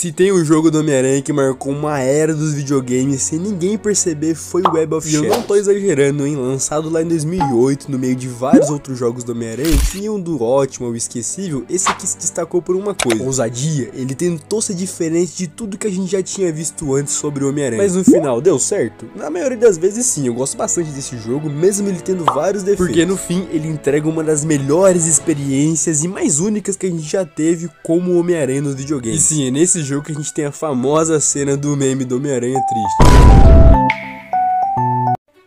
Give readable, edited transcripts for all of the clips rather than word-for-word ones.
Se tem um jogo do Homem-Aranha que marcou uma era dos videogames sem ninguém perceber, foi o Web of Shadows. E eu não tô exagerando, hein? Lançado lá em 2008, no meio de vários outros jogos do Homem-Aranha, tinha um do ótimo ou esquecível, esse aqui se destacou por uma coisa: ousadia. Ele tentou ser diferente de tudo que a gente já tinha visto antes sobre o Homem-Aranha. Mas no final, deu certo? Na maioria das vezes sim, eu gosto bastante desse jogo, mesmo ele tendo vários defeitos. Porque no fim, ele entrega uma das melhores experiências e mais únicas que a gente já teve como Homem-Aranha nos videogames. E sim, é nesse jogo que a gente tem a famosa cena do meme do Homem-Aranha triste.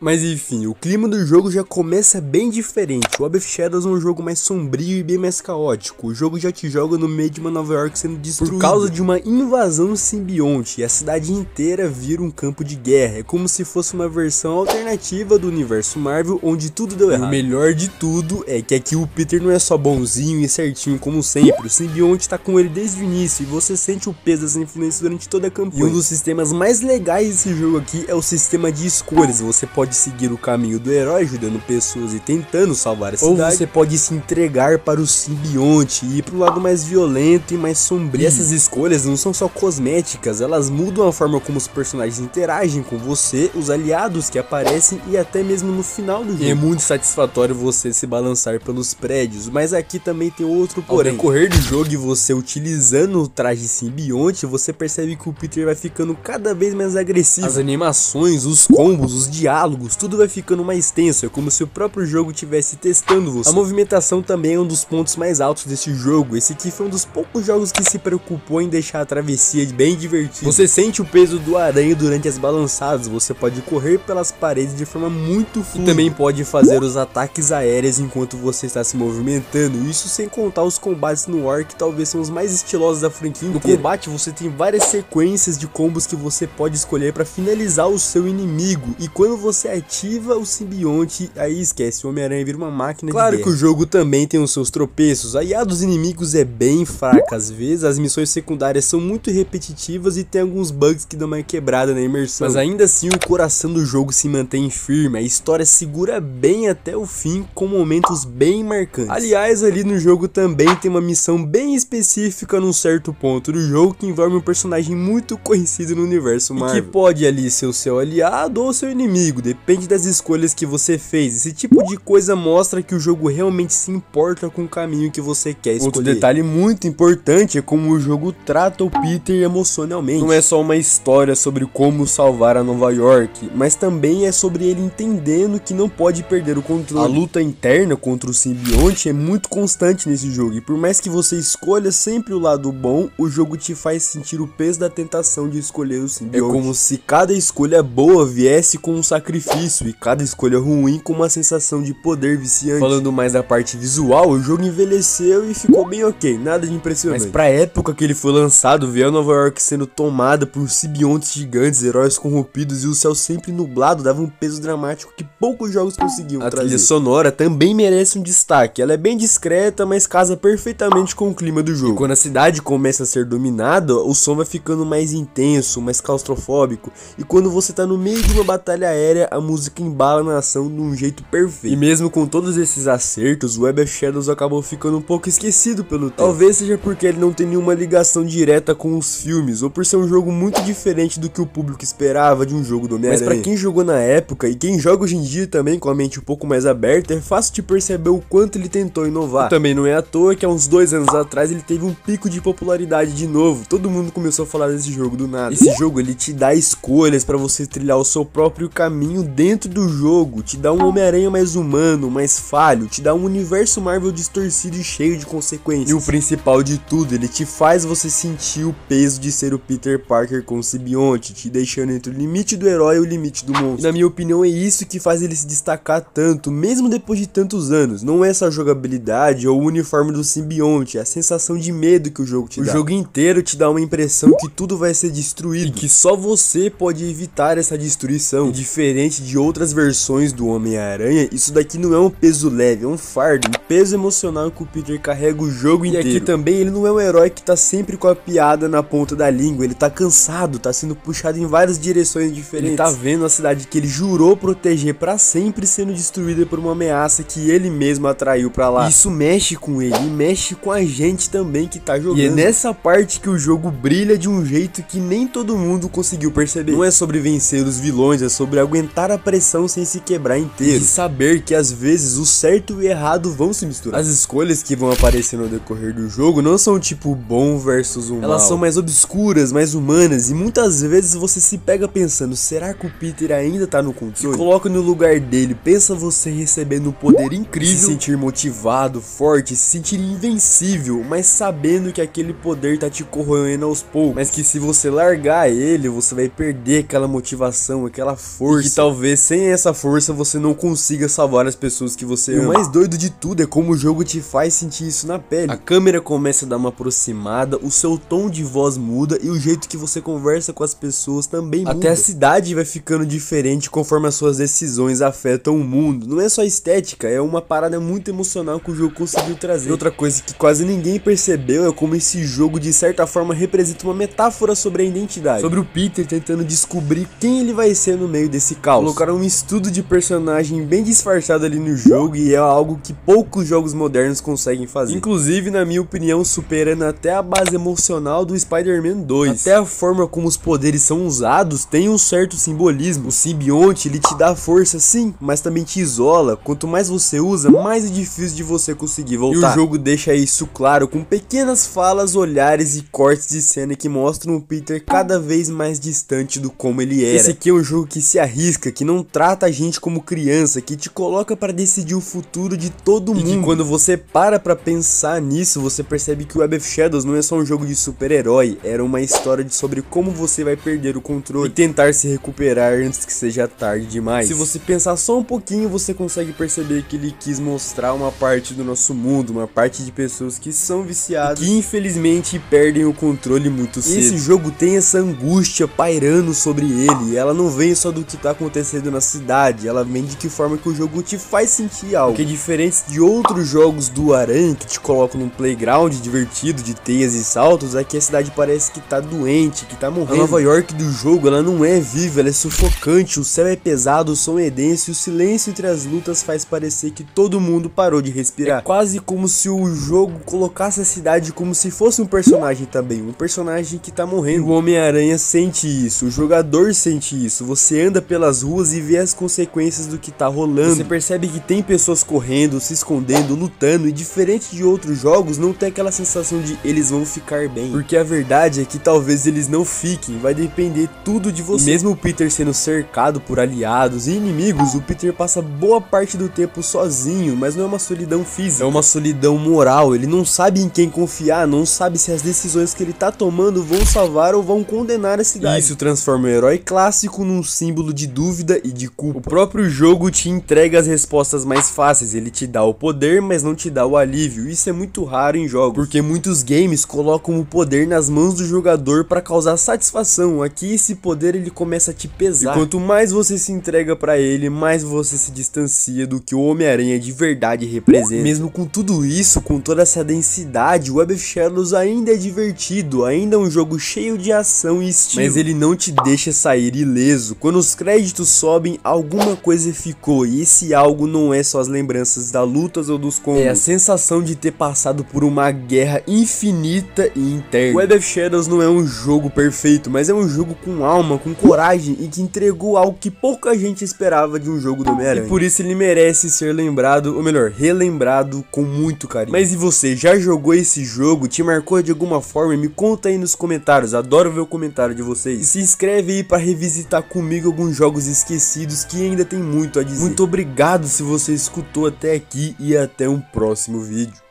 Mas enfim, o clima do jogo já começa bem diferente. O Web of Shadows é um jogo mais sombrio e bem mais caótico. O jogo já te joga no meio de uma Nova York sendo destruída por causa de uma invasão simbionte, e a cidade inteira vira um campo de guerra. É como se fosse uma versão alternativa do universo Marvel, onde tudo deu errado. E o melhor de tudo é que aqui o Peter não é só bonzinho e certinho como sempre. O simbionte tá com ele desde o início e você sente o peso dessa influência durante toda a campanha. E um dos sistemas mais legais desse jogo aqui é o sistema de escolhas. Você pode seguir o caminho do herói, ajudando pessoas e tentando salvar a cidade, ou você pode se entregar para o simbionte e ir pro lado mais violento e mais sombrio. E essas escolhas não são só cosméticas, elas mudam a forma como os personagens interagem com você, os aliados que aparecem e até mesmo no final do jogo. E é muito satisfatório você se balançar pelos prédios, mas aqui também tem outro porém. Ao decorrer do jogo e você utilizando o traje simbionte, você percebe que o Peter vai ficando cada vez mais agressivo. As animações, os combos, os diálogos, tudo vai ficando mais tenso, é como se o próprio jogo estivesse testando você. A movimentação também é um dos pontos mais altos desse jogo. Esse aqui foi um dos poucos jogos que se preocupou em deixar a travessia bem divertida. Você sente o peso do aranha durante as balançadas, você pode correr pelas paredes de forma muito fluida. E também pode fazer os ataques aéreos enquanto você está se movimentando, isso sem contar os combates no ar, que talvez são os mais estilosos da franquia inteira. No combate você tem várias sequências de combos que você pode escolher para finalizar o seu inimigo, e quando você ativa o simbionte, aí esquece, o Homem-Aranha vira uma máquina de guerra. Claro que o jogo também tem os seus tropeços, a IA dos inimigos é bem fraca às vezes, as missões secundárias são muito repetitivas e tem alguns bugs que dão uma quebrada na imersão. Mas ainda assim o coração do jogo se mantém firme, a história segura bem até o fim, com momentos bem marcantes. Aliás, ali no jogo também tem uma missão bem específica num certo ponto do jogo que envolve um personagem muito conhecido no universo Marvel, e que pode ali ser o seu aliado ou seu inimigo, depende das escolhas que você fez. Esse tipo de coisa mostra que o jogo realmente se importa com o caminho que você quer escolher. Outro detalhe muito importante é como o jogo trata o Peter emocionalmente. Não é só uma história sobre como salvar a Nova York, mas também é sobre ele entendendo que não pode perder o controle. A luta interna contra o simbionte é muito constante nesse jogo, e por mais que você escolha sempre o lado bom, o jogo te faz sentir o peso da tentação de escolher o simbionte. É como se cada escolha boa viesse com um sacrifício e cada escolha ruim com uma sensação de poder viciante. Falando mais da parte visual, o jogo envelheceu e ficou bem ok, nada de impressionante. Mas pra época que ele foi lançado, ver a Nova York sendo tomada por simbiontes gigantes, heróis corrompidos e o céu sempre nublado dava um peso dramático que poucos jogos conseguiam trazer. A trilha sonora também merece um destaque, ela é bem discreta, mas casa perfeitamente com o clima do jogo. E quando a cidade começa a ser dominada, o som vai ficando mais intenso, mais claustrofóbico, e quando você tá no meio de uma batalha aérea, a música embala na ação de um jeito perfeito. E mesmo com todos esses acertos, o Web of Shadows acabou ficando um pouco esquecido pelo tempo. Talvez seja porque ele não tem nenhuma ligação direta com os filmes, ou por ser um jogo muito diferente do que o público esperava de um jogo do Homem-Aranha. Mas pra quem jogou na época, e quem joga hoje em dia também com a mente um pouco mais aberta, é fácil de perceber o quanto ele tentou inovar. E também não é à toa que há uns 2 anos atrás ele teve um pico de popularidade de novo. Todo mundo começou a falar desse jogo do nada. Esse jogo, ele te dá escolhas pra você trilhar o seu próprio caminho dentro do jogo, te dá um Homem-Aranha mais humano, mais falho, te dá um universo Marvel distorcido e cheio de consequências. E o principal de tudo, ele te faz você sentir o peso de ser o Peter Parker com o simbionte, te deixando entre o limite do herói e o limite do monstro. E na minha opinião é isso que faz ele se destacar tanto, mesmo depois de tantos anos. Não é só a jogabilidade ou o uniforme do simbionte, é a sensação de medo que o jogo te dá. O jogo inteiro te dá uma impressão que tudo vai ser destruído e que só você pode evitar essa destruição. E diferente diferente de outras versões do Homem-Aranha, isso daqui não é um peso leve, é um fardo, um peso emocional que o Peter carrega o jogo inteiro. E aqui também ele não é um herói que tá sempre com a piada na ponta da língua, ele tá cansado, tá sendo puxado em várias direções diferentes. Ele tá vendo a cidade que ele jurou proteger pra sempre sendo destruída por uma ameaça que ele mesmo atraiu pra lá. Isso mexe com ele e mexe com a gente também que tá jogando. E é nessa parte que o jogo brilha de um jeito que nem todo mundo conseguiu perceber. Não é sobre vencer os vilões, é sobre aguentar a pressão sem se quebrar inteiro. E saber que às vezes o certo e o errado vão se misturar. As escolhas que vão aparecer no decorrer do jogo não são tipo bom versus um mal. Elas são mais obscuras, mais humanas, e muitas vezes você se pega pensando, será que o Peter ainda tá no controle? Se coloca no lugar dele, pensa você recebendo um poder incrível, se sentir motivado, forte, se sentir invencível, mas sabendo que aquele poder tá te corroendo aos poucos, mas que se você largar ele, você vai perder aquela motivação, aquela força, e que talvez sem essa força você não consiga salvar as pessoas que você ama. E o mais doido de tudo é como o jogo te faz sentir isso na pele. A câmera começa a dar uma aproximada, o seu tom de voz muda e o jeito que você conversa com as pessoas também muda. Até a cidade vai ficando diferente conforme as suas decisões afetam o mundo. Não é só estética, é uma parada muito emocional que o jogo conseguiu trazer. E outra coisa que quase ninguém percebeu é como esse jogo de certa forma representa uma metáfora sobre a identidade, sobre o Peter tentando descobrir quem ele vai ser no meio desse caos. Colocaram um estudo de personagem bem disfarçado ali no jogo e é algo que poucos jogos modernos conseguem fazer. Inclusive, na minha opinião, superando até a base emocional do Spider-Man 2. Até a forma como os poderes são usados tem um certo simbolismo. O simbionte, ele te dá força sim, mas também te isola. Quanto mais você usa, mais é difícil de você conseguir voltar. E o jogo deixa isso claro com pequenas falas, olhares e cortes de cena que mostram o Peter cada vez mais distante do como ele era. Esse aqui é um jogo que se arrisca, que não trata a gente como criança, que te coloca pra decidir o futuro de todo mundo. E que quando você para pra pensar nisso, você percebe que o Web of Shadows não é só um jogo de super-herói, era uma história sobre como você vai perder o controle e tentar se recuperar antes que seja tarde demais. Se você pensar só um pouquinho, você consegue perceber que ele quis mostrar uma parte do nosso mundo, uma parte de pessoas que são viciadas e que infelizmente perdem o controle muito cedo. E esse jogo tem essa angústia pairando sobre ele, e ela não vem só do que tá acontecendo na cidade, ela vem de que forma que o jogo te faz sentir algo. Porque diferente de outros jogos do Aranha que te colocam num playground divertido de teias e saltos, aqui a cidade parece que tá doente, que tá morrendo. A Nova York do jogo, ela não é viva, ela é sufocante, o céu é pesado, o som é denso e o silêncio entre as lutas faz parecer que todo mundo parou de respirar. É quase como se o jogo colocasse a cidade como se fosse um personagem também, um personagem que tá morrendo. E o Homem-Aranha sente isso, o jogador sente isso, você anda pelas ruas e vê as consequências do que tá rolando. Você percebe que tem pessoas correndo, se escondendo, lutando, e diferente de outros jogos, não tem aquela sensação de eles vão ficar bem. Porque a verdade é que talvez eles não fiquem, vai depender tudo de você. E mesmo o Peter sendo cercado por aliados e inimigos, o Peter passa boa parte do tempo sozinho, mas não é uma solidão física, é uma solidão moral. Ele não sabe em quem confiar, não sabe se as decisões que ele tá tomando vão salvar ou vão condenar a cidade. Isso transforma o herói clássico num símbolo de dúvida e de culpa. O próprio jogo te entrega as respostas mais fáceis, ele te dá o poder, mas não te dá o alívio. Isso é muito raro em jogos, porque muitos games colocam o poder nas mãos do jogador para causar satisfação. Aqui esse poder ele começa a te pesar, e quanto mais você se entrega para ele, mais você se distancia do que o Homem-Aranha de verdade representa. Mesmo com tudo isso, com toda essa densidade, o Web of Shadows ainda é divertido, ainda é um jogo cheio de ação e estilo, mas ele não te deixa sair ileso. Quando os créditos sobem, alguma coisa ficou, e esse algo não é só as lembranças das lutas ou dos combos, é a sensação de ter passado por uma guerra infinita e interna. O Web of Shadows não é um jogo perfeito, mas é um jogo com alma, com coragem e que entregou algo que pouca gente esperava de um jogo do Homem-Aranha. E por isso ele merece ser lembrado, ou melhor, relembrado com muito carinho. Mas e você, já jogou esse jogo? Te marcou de alguma forma? Me conta aí nos comentários, adoro ver o comentário de vocês. E se inscreve aí para revisitar comigo alguns jogos esquecidos que ainda tem muito a dizer. Muito obrigado se você escutou até aqui e até um próximo vídeo.